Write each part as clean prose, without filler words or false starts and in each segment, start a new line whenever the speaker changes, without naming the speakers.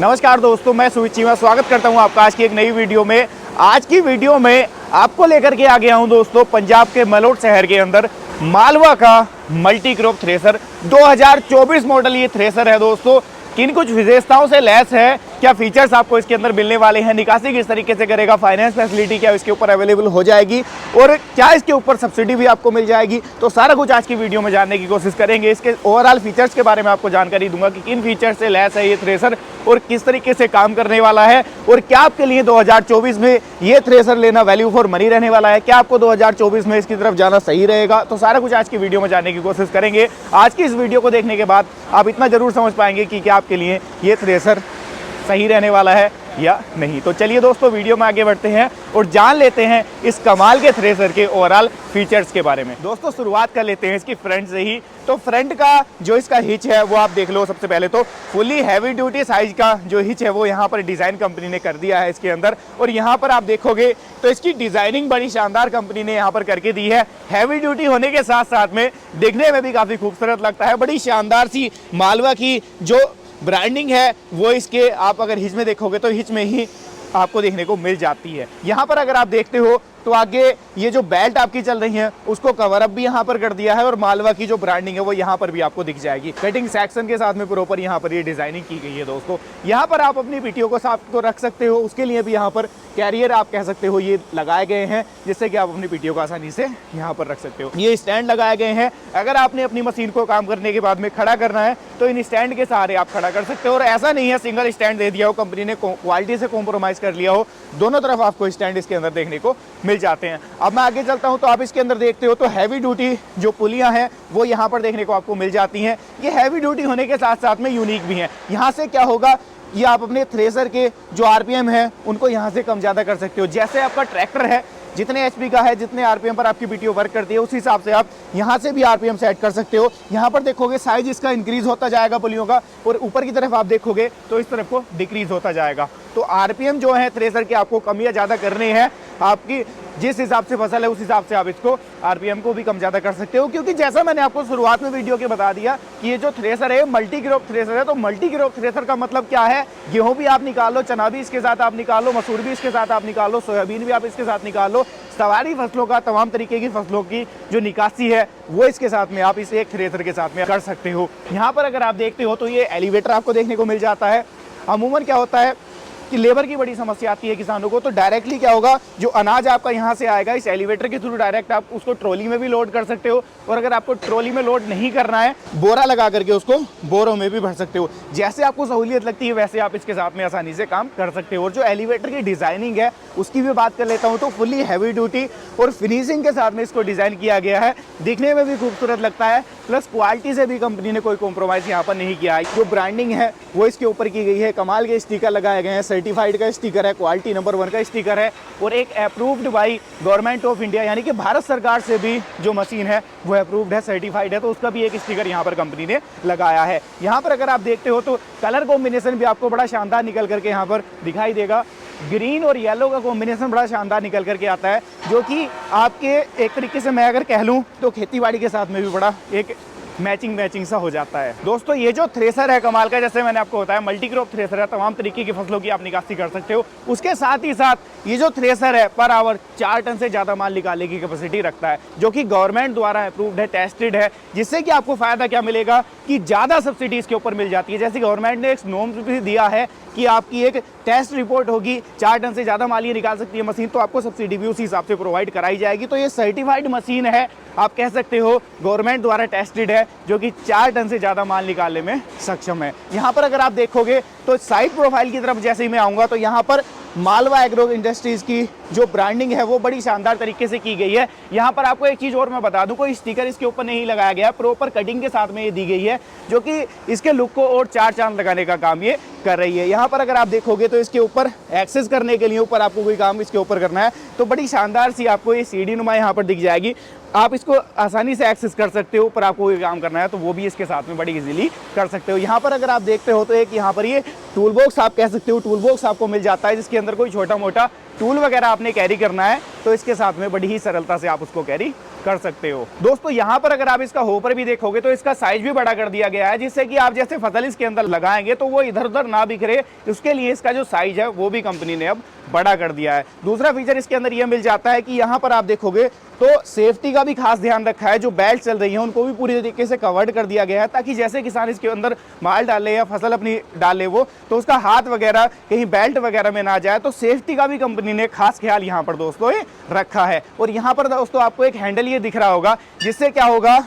नमस्कार दोस्तों, मैं सुमित चीमा स्वागत करता हूं आपका आज की एक नई वीडियो में। आज की वीडियो में आपको लेकर के आ गया हूं दोस्तों पंजाब के मलोट शहर के अंदर मालवा का मल्टी क्रॉप थ्रेसर 2024 मॉडल ये थ्रेसर है दोस्तों। किन कुछ विशेषताओं से लैस है, क्या फीचर्स आपको इसके अंदर मिलने वाले हैं, निकासी किस तरीके से करेगा, फाइनेंस फैसिलिटी क्या इसके ऊपर अवेलेबल हो जाएगी और क्या इसके ऊपर सब्सिडी भी आपको मिल जाएगी, तो सारा कुछ आज की वीडियो में जानने की कोशिश करेंगे। इसके ओवरऑल फीचर्स के बारे में आपको जानकारी दूंगा कि किन फीचर्स से लैस है ये थ्रेसर और किस तरीके से काम करने वाला है और क्या आपके लिए 2024 में ये थ्रेसर लेना वैल्यू फॉर मनी रहने वाला है, क्या आपको 2024 में इसकी तरफ जाना सही रहेगा। तो सारा कुछ आज की वीडियो में जानने की कोशिश करेंगे। आज की इस वीडियो को देखने के बाद आप इतना जरूर समझ पाएंगे कि क्या आपके लिए ये थ्रेसर सही रहने वाला है या नहीं। तो चलिए दोस्तों वीडियो में आगे बढ़ते हैं और जान लेते हैं इस कमाल के थ्रेसर के ओवरऑल फीचर्स के बारे में। दोस्तों शुरुआत कर लेते हैं इसकी फ्रंट से ही। तो फ्रंट का जो इसका हिच है वो आप देख लो। सबसे पहले तो फुली हैवी ड्यूटी साइज का जो हिच है वो यहाँ पर डिजाइन कंपनी ने कर दिया है इसके अंदर। और यहाँ पर आप देखोगे तो इसकी डिजाइनिंग बड़ी शानदार कंपनी ने यहाँ पर करके दी है। हैवी ड्यूटी होने के साथ साथ में देखने में भी काफी खूबसूरत लगता है। बड़ी शानदार सी मालवा की जो ब्रांडिंग है वो इसके आप अगर हिच में देखोगे तो हिच में ही आपको देखने को मिल जाती है। यहाँ पर अगर आप देखते हो तो आगे ये जो बेल्ट आपकी चल रही है उसको कवर अप भी यहाँ पर कर दिया है और मालवा की जो ब्रांडिंग है वो यहाँ पर भी आपको दिख जाएगी। कटिंग सेक्शन के साथ में प्रॉपर यहाँ पर ये डिजाइनिंग की गई है दोस्तों। यहाँ पर आप अपनी पीटीओ को साफ तो रख सकते हो, उसके लिए भी यहाँ पर कैरियर आप कह सकते हो ये लगाए गए हैं जिससे कि आप अपनी पीटीओ को आसानी से यहाँ पर रख सकते हो। ये स्टैंड लगाए गए हैं, अगर आपने अपनी मशीन को काम करने के बाद में खड़ा करना है तो इन स्टैंड के सहारे आप खड़ा कर सकते हो। और ऐसा नहीं है सिंगल स्टैंड दे दिया हो, कंपनी ने क्वालिटी से कॉम्प्रोमाइज कर लिया हो, दोनों तरफ आपको स्टैंड इसके अंदर देखने को मिल जाते हैं। अब मैं आगे चलता हूं तो आप इसके अंदर देखते हो तो हैवी ड्यूटी जो पुलियां हैं वो यहां पर देखने को आपको मिल जाती हैं। ये हैवी ड्यूटी होने के साथ साथ में यूनिक भी हैं। यहां से क्या होगा, ये आप अपने थ्रेसर के जो आरपीएम है उनको यहां से कम ज़्यादा कर सकते हो। जैसे आपका ट्रैक्टर है जितने एचपी का है, जितने आरपीएम पर आपकी पीटीओ वर्क करती है उस हिसाब से आप यहाँ से भी आरपीएम सेट कर सकते हो। यहाँ पर देखोगे साइज इसका इंक्रीज होता जाएगा पुलियों का और ऊपर की तरफ आप देखोगे तो इस तरफ को डिक्रीज होता जाएगा। तो आरपीएम जो है थ्रेसर के आपको कम या ज़्यादा करने हैं, आपकी जिस हिसाब से फसल है उस हिसाब से आप इसको आरपीएम को भी कम ज़्यादा कर सकते हो। क्योंकि जैसा मैंने आपको शुरुआत में वीडियो के बता दिया कि ये जो थ्रेसर है मल्टी क्रॉप थ्रेसर है। तो मल्टी क्रॉप थ्रेसर का मतलब क्या है, गेहूं भी आप निकाल लो, चना भी इसके साथ आप निकाल लो, मसूर भी इसके साथ आप निकाल लो, सोयाबीन भी आप इसके साथ निकाल लो। सवारी फसलों का तमाम तरीके की फसलों की जो निकासी है वो इसके साथ में आप इस एक थ्रेसर के साथ में कर सकते हो। यहाँ पर अगर आप देखते हो तो ये एलिवेटर आपको देखने को मिल जाता है। अमूमन क्या होता है कि लेबर की बड़ी समस्या आती है किसानों को, तो डायरेक्टली क्या होगा, जो अनाज आपका यहाँ से आएगा इस एलिवेटर के थ्रू डायरेक्ट आप उसको ट्रॉली में भी लोड कर सकते हो। और अगर आपको ट्रॉली में लोड नहीं करना है, बोरा लगा करके उसको बोरों में भी भर सकते हो। जैसे आपको सहूलियत लगती है वैसे आप इसके साथ में आसानी से काम कर सकते हो। और जो एलिवेटर की डिजाइनिंग है उसकी भी बात कर लेता हूँ तो फुली हैवी ड्यूटी और फिनिशिंग के साथ में इसको डिजाइन किया गया है। दिखने में भी खूबसूरत लगता है, प्लस क्वालिटी से भी कंपनी ने कोई कॉम्प्रोमाइज यहाँ पर नहीं किया है। जो ब्रांडिंग है वो इसके ऊपर की गई है, कमाल के स्टिकर लगाए गए हैं, सर्टिफाइड का स्टिकर है, क्वालिटी नंबर 1 का स्टिकर है और एक approved by government of India यानी कि भारत सरकार से भी जो मशीन है वो अप्रूव्ड है, सर्टिफाइड है, तो उसका भी एक स्टिकर यहाँ पर कंपनी ने लगाया है। यहाँ पर अगर आप देखते हो तो कलर कॉम्बिनेशन भी आपको बड़ा शानदार निकल करके यहाँ पर दिखाई देगा। ग्रीन और येलो का कॉम्बिनेशन बड़ा शानदार निकल करके आता है, जो कि आपके एक तरीके से मैं अगर कह लूँ तो खेतीबाड़ी के साथ में भी बड़ा एक मैचिंग सा हो जाता है। दोस्तों ये जो थ्रेसर है कमाल का, जैसे मैंने आपको बताया मल्टी क्रॉप थ्रेसर है, तमाम तरीके की फसलों की आप निकासी कर सकते हो। उसके साथ ही साथ ये जो थ्रेसर है पर आवर 4 टन से ज़्यादा माल निकालने की कैपेसिटी रखता है, जो कि गवर्नमेंट द्वारा अप्रूव्ड है, टेस्टेड है। जिससे कि आपको फायदा क्या मिलेगा कि ज़्यादा सब्सिडी इसके ऊपर मिल जाती है। जैसे गवर्नमेंट ने एक नॉर्म भी दिया है कि आपकी एक टेस्ट रिपोर्ट होगी, 4 टन से ज़्यादा माल ये निकाल सकती है मशीन, तो आपको सब्सिडी भी उसी हिसाब से प्रोवाइड कराई जाएगी। तो ये सर्टिफाइड मशीन है, आप कह सकते हो गवर्नमेंट द्वारा टेस्टेड है, जो कि 4 टन से ज़्यादा माल निकालने में सक्षम है। यहाँ पर अगर आप देखोगे तो साइड प्रोफाइल की तरफ जैसे ही मैं आऊँगा तो यहाँ पर मालवा एग्रो इंडस्ट्रीज़ की जो ब्रांडिंग है वो बड़ी शानदार तरीके से की गई है। यहाँ पर आपको एक चीज़ और मैं बता दूं, कोई स्टिकर इसके ऊपर नहीं लगाया गया, प्रॉपर कटिंग के साथ में ये दी गई है, जो कि इसके लुक को और 4 चांद लगाने का काम ये कर रही है। यहाँ पर अगर आप देखोगे तो इसके ऊपर एक्सेस करने के लिए ऊपर आपको कोई काम इसके ऊपर करना है तो बड़ी शानदार सी आपको ये सीढ़ी नुमा यहाँ पर दिख जाएगी। आप इसको आसानी से एक्सेस कर सकते हो, पर आपको कोई काम करना है तो वो भी इसके साथ में बड़ी इजीली कर सकते हो। यहाँ पर अगर आप देखते हो तो एक यहाँ पर ये टूल बॉक्स आप कह सकते हो, टूल बॉक्स आपको मिल जाता है, जिसके अंदर कोई छोटा मोटा टूल वगैरह आपने कैरी करना है तो इसके साथ में बड़ी ही सरलता से आप उसको कैरी कर सकते हो। दोस्तों यहाँ पर अगर आप इसका होपर भी देखोगे तो इसका साइज भी बड़ा कर दिया गया है, जिससे कि आप जैसे फसल इसके अंदर लगाएंगे तो वो इधर उधर ना बिखरे, उसके लिए इसका जो साइज है वो भी कंपनी ने अब बड़ा कर दिया है। दूसरा फीचर इसके अंदर यह मिल जाता है कि यहाँ पर आप देखोगे तो सेफ्टी का भी खास ध्यान रखा है। जो बेल्ट चल रही है उनको भी पूरी तरीके से कवर्ड कर दिया गया है, ताकि जैसे किसान इसके अंदर माल डाले या फसल अपनी डाले वो तो उसका हाथ वगैरह कहीं बेल्ट वगैरह में ना जाए। तो सेफ्टी का भी कंपनी ने खास ख्याल यहाँ पर दोस्तों रखा है। और यहाँ पर दोस्तों आपको एक हैंडल ये दिख रहा होगा, जिससे क्या होगा,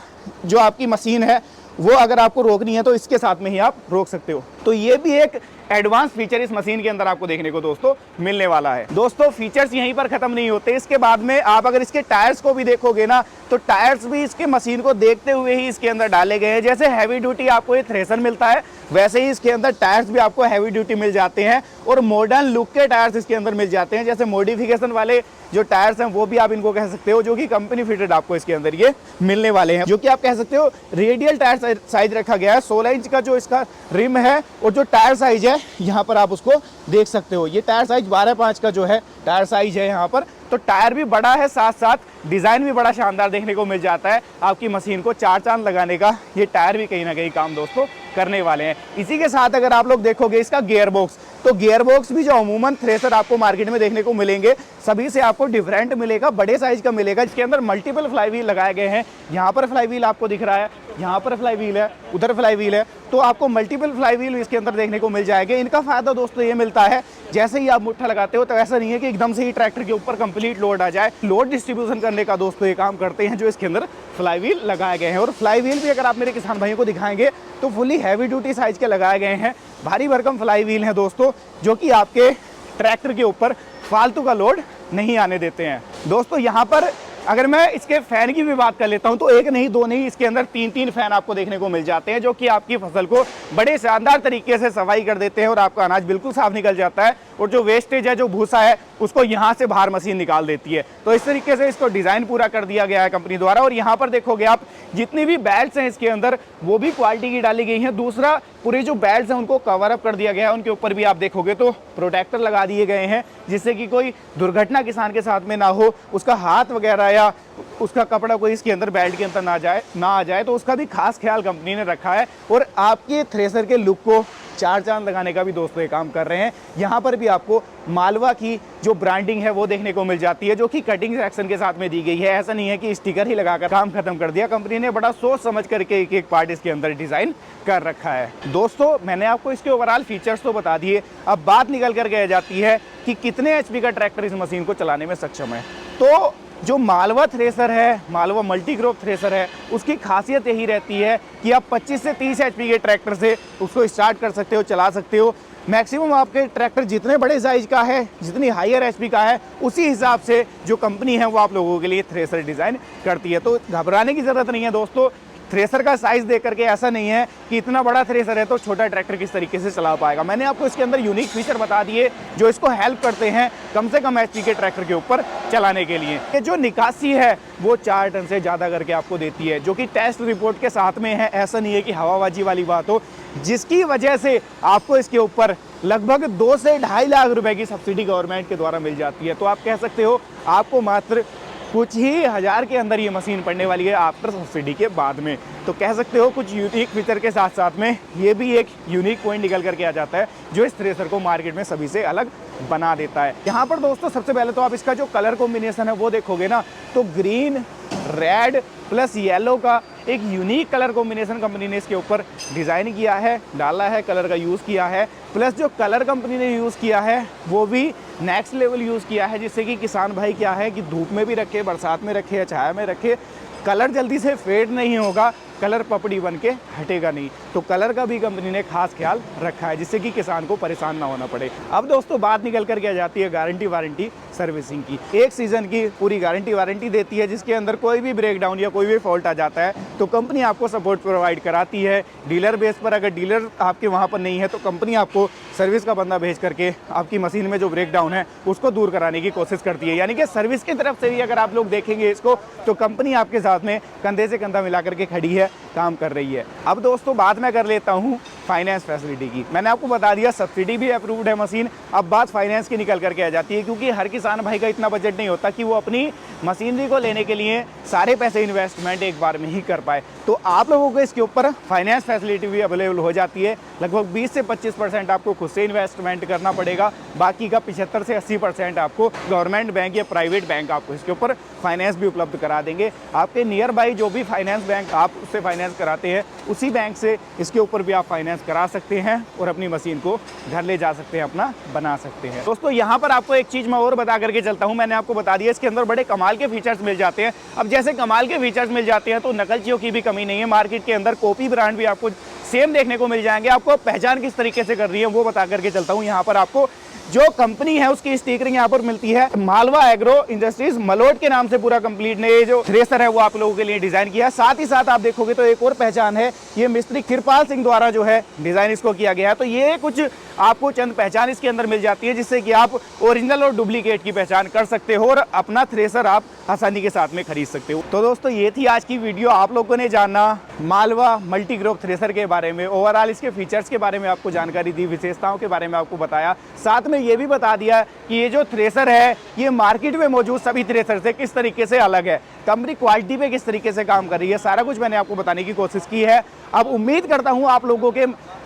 जो आपकी मशीन है वो अगर आपको रोकनी है तो इसके साथ में ही आप रोक सकते हो। तो ये भी एक एडवांस फीचर इस मशीन के अंदर आपको देखने को दोस्तों मिलने वाला है। दोस्तों फीचर्स यहीं पर खत्म नहीं होते, इसके बाद में आप अगर इसके टायर्स को भी देखोगे ना तो टायर्स भी इसके मशीन को देखते हुए ही इसके अंदर डाले गए हैं। जैसे हैवी ड्यूटी आपको ये थ्रेशर मिलता है, वैसे ही इसके अंदर टायर्स भी आपको हैवी ड्यूटी मिल जाते हैं और मॉडर्न लुक के टायर्स इसके अंदर मिल जाते हैं। जैसे मॉडिफिकेशन वाले जो टायर्स हैं वो भी आप इनको कह सकते हो, जो कि कंपनी फिटेड आपको इसके अंदर ये मिलने वाले हैं, जो कि आप कह सकते हो रेडियल टायर साइज रखा गया है। 16 इंच का जो इसका रिम है और जो टायर साइज है यहाँ पर आप उसको देख सकते हो। ये टायर साइज 12.5 का जो है टायर साइज है यहाँ पर। तो टायर भी बड़ा है, साथ साथ डिजाइन भी बड़ा शानदार देखने को मिल जाता है। आपकी मशीन को चार चांद लगाने का ये टायर भी कहीं ना कहीं काम दोस्तों करने वाले हैं। इसी के साथ अगर आप लोग देखोगे इसका गियर बॉक्स, तो गियर बॉक्स भी जो अमूमन थ्रेशर आपको मार्केट में देखने को मिलेंगे सभी से आपको डिफरेंट मिलेगा, बड़े साइज का मिलेगा। इसके अंदर मल्टीपल फ्लाई व्हील लगाए गए हैं। यहाँ पर फ्लाई व्हील आपको दिख रहा है, यहाँ पर फ्लाई व्हील है, उधर फ्लाई व्हील है, तो आपको मल्टीपल फ्लाई व्हील इसके अंदर देखने को मिल जाएंगे। इनका फायदा दोस्तों ये मिलता है, जैसे ही आप मुट्ठा लगाते हो तो ऐसा नहीं है कि एकदम से ही ट्रैक्टर के ऊपर कंप्लीट लोड आ जाए। लोड डिस्ट्रीब्यूशन करने का दोस्तों ये काम करते हैं जो इसके अंदर फ्लाई व्हील लगाए गए हैं। और फ्लाई व्हील भी अगर आप मेरे किसान भाइयों को दिखाएंगे तो फुली हैवी ड्यूटी साइज के लगाए गए हैं। भारी भरकम फ्लाई व्हील हैं दोस्तों, जो कि आपके ट्रैक्टर के ऊपर फालतू का लोड नहीं आने देते हैं। दोस्तों यहाँ पर अगर मैं इसके फैन की भी बात कर लेता हूं तो एक नहीं दो नहीं, इसके अंदर तीन तीन फैन आपको देखने को मिल जाते हैं, जो कि आपकी फसल को बड़े शानदार तरीके से सफाई कर देते हैं और आपका अनाज बिल्कुल साफ निकल जाता है। और जो वेस्टेज है, जो भूसा है, उसको यहाँ से बाहर मशीन निकाल देती है। तो इस तरीके से इसको डिजाइन पूरा कर दिया गया है कंपनी द्वारा। और यहाँ पर देखोगे आप जितनी भी बेल्ट्स हैं इसके अंदर वो भी क्वालिटी की डाली गई हैं। दूसरा, पूरे जो बेल्ट्स हैं उनको कवर अप कर दिया गया है, उनके ऊपर भी आप देखोगे तो प्रोटेक्टर लगा दिए गए हैं, जिससे कि कोई दुर्घटना किसान के साथ में ना हो, उसका हाथ वगैरह या उसका कपड़ा कोई इसके अंदर बेल्ट के अंदर ना आ जाए, तो उसका भी खास ख्याल कंपनी ने रखा है। और आपके थ्रेशर के लुक को चार चांद लगाने का भी दोस्तों ये काम कर रहे हैं। यहाँ पर भी आपको मालवा की जो ब्रांडिंग है वो देखने को मिल जाती है, जो कि कटिंग सेक्शन के साथ में दी गई है। ऐसा नहीं है कि स्टिकर ही लगाकर काम खत्म कर दिया, कंपनी ने बड़ा सोच समझ करके एक एक पार्ट इसके अंदर डिजाइन कर रखा है। दोस्तों मैंने आपको इसके ओवरऑल फीचर्स तो बता दिए, अब बात निकल करके आ जाती है कि कितने HP का ट्रैक्टर इस मशीन को चलाने में सक्षम है। तो जो मालवा थ्रेशर है, मालवा मल्टीक्रॉप थ्रेशर है, उसकी खासियत यही रहती है कि आप 25 से 30 HP के ट्रैक्टर से उसको स्टार्ट कर सकते हो, चला सकते हो। मैक्सिमम आपके ट्रैक्टर जितने बड़े साइज का है, जितनी हायर HP का है, उसी हिसाब से जो कंपनी है वो आप लोगों के लिए थ्रेशर डिज़ाइन करती है। तो घबराने की ज़रूरत नहीं है दोस्तों। थ्रेशर का साइज देख करके ऐसा नहीं है कि इतना बड़ा थ्रेशर है तो छोटा ट्रैक्टर किस तरीके से चला पाएगा। मैंने आपको इसके अंदर यूनिक फीचर बता दिए जो इसको हेल्प करते हैं कम से कम HP के ट्रैक्टर के ऊपर चलाने के लिए। ये जो निकासी है वो 4 टन से ज़्यादा करके आपको देती है, जो कि टेस्ट रिपोर्ट के साथ में है। ऐसा नहीं है कि हवाबाजी वाली बात हो, जिसकी वजह से आपको इसके ऊपर लगभग 2 से 2.5 लाख रुपए की सब्सिडी गवर्नमेंट के द्वारा मिल जाती है। तो आप कह सकते हो आपको मात्र कुछ ही हज़ार के अंदर ये मशीन पड़ने वाली है आफ्टर सब्सिडी के बाद में। तो कह सकते हो कुछ यूनिक फीचर के साथ साथ में ये भी एक यूनिक पॉइंट निकल करके आ जाता है जो इस थ्रेशर को मार्केट में सभी से अलग बना देता है। यहाँ पर दोस्तों सबसे पहले तो आप इसका जो कलर कॉम्बिनेशन है वो देखोगे ना, तो ग्रीन, रेड प्लस येलो का एक यूनिक कलर कॉम्बिनेशन कंपनी ने इसके ऊपर डिज़ाइन किया है, डाला है, कलर का यूज़ किया है। प्लस जो कलर कंपनी ने यूज़ किया है वो भी नेक्स्ट लेवल यूज़ किया है, जिससे कि किसान भाई क्या है कि धूप में भी रखे, बरसात में रखे या छाया में रखे, कलर जल्दी से फेड नहीं होगा, कलर पपड़ी बन के हटेगा नहीं। तो कलर का भी कंपनी ने खास ख्याल रखा है, जिससे कि किसान को परेशान ना होना पड़े। अब दोस्तों बात निकल करके आ जाती है गारंटी वारंटी सर्विसिंग की। 1 सीज़न की पूरी गारंटी वारंटी देती है, जिसके अंदर कोई भी ब्रेकडाउन या कोई भी फॉल्ट आ जाता है तो कंपनी आपको सपोर्ट प्रोवाइड कराती है। डीलर बेस पर अगर डीलर आपके वहाँ पर नहीं है तो कंपनी आपको सर्विस का बंदा भेज करके आपकी मशीन में जो ब्रेकडाउन है उसको दूर कराने की कोशिश करती है। यानी कि सर्विस की तरफ से भी अगर आप लोग देखेंगे इसको तो कंपनी आपके साथ में कंधे से कंधा मिला करके खड़ी है, काम कर रही है। अब दोस्तों बात मैं कर लेता हूँ फाइनेंस फैसिलिटी की। मैंने आपको बता दिया सब्सिडी भी अप्रूव्ड है मशीन। अब बात फाइनेंस की निकल करके आ जाती है, क्योंकि हर किसान भाई का इतना बजट नहीं होता कि वो अपनी मशीनरी को लेने के लिए सारे पैसे इन्वेस्टमेंट एक बार में ही कर पाए। तो आप लोगों को इसके ऊपर फाइनेंस फैसिलिटी भी अवेलेबल हो जाती है। लगभग 20 से 25% आपको खुद से इन्वेस्टमेंट करना पड़ेगा, बाकी का 75 से 80% आपको गवर्नमेंट बैंक या प्राइवेट बैंक आपको इसके ऊपर फाइनेंस भी उपलब्ध करा देंगे। आपके नियर बाई जो भी फाइनेंस बैंक आप उससे फाइनेंस कराते हैं, उसी बैंक से इसके ऊपर भी आप फाइनेंस करा सकते हैं और अपनी मशीन को घर ले जा सकते हैं, अपना बना सकते हैं। दोस्तों यहाँ पर आपको एक चीज़ मैं और बता करके चलता हूँ। मैंने आपको बता दिया इसके अंदर बड़े कमाल के फीचर्स मिल जाते हैं। अब जैसे कमाल के फीचर्स मिल जाते हैं तो नकलचियों की भी कमी नहीं है। मार्केट के अंदर कॉपी ब्रांड भी आपको सेम देखने को मिल जाएंगे। आपको पहचान किस तरीके से कर रही है वो बता करके चलता हूँ। यहाँ पर आपको जो कंपनी है उसकी स्टिकरिंग यहाँ पर मिलती है। मालवा एग्रो इंडस्ट्रीज मलोट के नाम से पूरा कंप्लीट ने ये जो थ्रेसर है वो आप लोगों के लिए डिजाइन किया है। साथ ही साथ आप देखोगे तो एक और पहचान है, ये मिस्त्री किरपाल सिंह द्वारा जो है डिजाइन इसको किया गया है। तो ये कुछ आपको चंद पहचान इसके अंदर मिल जाती है, जिससे कि आप ओरिजिनल और डुप्लीकेट की पहचान कर सकते हो और अपना थ्रेसर आप आसानी के साथ में खरीद सकते हो। तो दोस्तों ये थी आज की वीडियो। आप लोगों ने जाना मालवा मल्टी क्रॉप थ्रेसर के बारे में, ओवरऑल इसके फीचर्स के बारे में आपको जानकारी दी, विशेषताओं के बारे में आपको बताया, साथ में ये भी बता दिया कि ये जो थ्रेसर है ये मार्केट में मौजूद सभी थ्रेसर से किस तरीके से अलग है, कंपनी क्वालिटी पे किस तरीके से काम कर रही है। सारा कुछ मैंने आपको बताने की कोशिश की है। अब उम्मीद करता हूँ आप लोगों के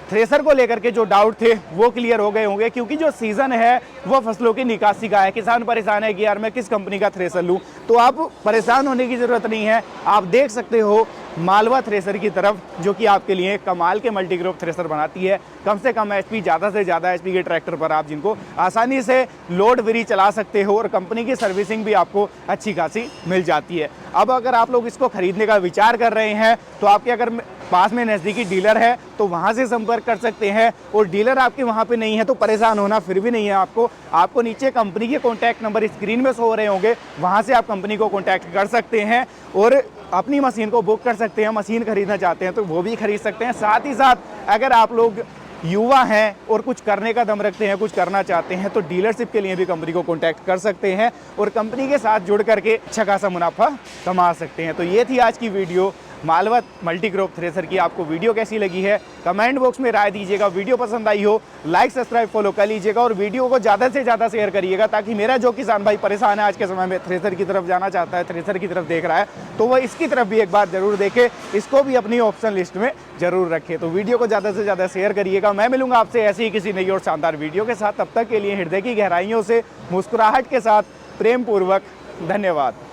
थ्रेसर को लेकर के जो डाउट थे वो क्लियर हो गए होंगे, क्योंकि जो सीजन है वो फसलों की निकासी का है। किसान परेशान है कि यार मैं किस कंपनी का थ्रेसर लूं, तो आप परेशान होने की ज़रूरत नहीं है। आप देख सकते हो मालवा थ्रेसर की तरफ, जो कि आपके लिए कमाल के मल्टी क्रॉप थ्रेसर बनाती है। कम से कम एचपी, ज़्यादा से ज़्यादा एचपी के ट्रैक्टर पर आप जिनको आसानी से लोड फ्री चला सकते हो और कंपनी की सर्विसिंग भी आपको अच्छी खासी मिल जाती है। अब अगर आप लोग इसको खरीदने का विचार कर रहे हैं तो आपके अगर पास में नज़दीकी डीलर है तो वहाँ से संपर्क कर सकते हैं, और डीलर आपके वहाँ पे नहीं है तो परेशान होना फिर भी नहीं है आपको नीचे कंपनी के कॉन्टैक्ट नंबर स्क्रीन में शो हो रहे होंगे, वहाँ से आप कंपनी को कॉन्टैक्ट कर सकते हैं और अपनी मशीन को बुक कर सकते हैं। मशीन खरीदना चाहते हैं तो वो भी खरीद सकते हैं। साथ ही साथ अगर आप लोग युवा हैं और कुछ करने का दम रखते हैं, कुछ करना चाहते हैं, तो डीलरशिप के लिए भी कंपनी को कॉन्टैक्ट कर सकते हैं और कंपनी के साथ जुड़ करके अच्छा खासा मुनाफा कमा सकते हैं। तो ये थी आज की video Malwa multi crop thresher की। आपको वीडियो कैसी लगी है कमेंट बॉक्स में राय दीजिएगा। वीडियो पसंद आई हो लाइक सब्सक्राइब फॉलो कर लीजिएगा और वीडियो को ज़्यादा से ज़्यादा शेयर करिएगा, ताकि मेरा जो किसान भाई परेशान है आज के समय में, थ्रेसर की तरफ जाना चाहता है, थ्रेसर की तरफ देख रहा है, तो वह इसकी तरफ भी एक बार जरूर देखे, इसको भी अपनी ऑप्शन लिस्ट में जरूर रखे। तो वीडियो को ज़्यादा से ज़्यादा शेयर करिएगा। मैं मिलूंगा आपसे ऐसी ही किसी नई और शानदार वीडियो के साथ। तब तक के लिए हृदय की गहराइयों से मुस्कुराहट के साथ प्रेम पूर्वक धन्यवाद।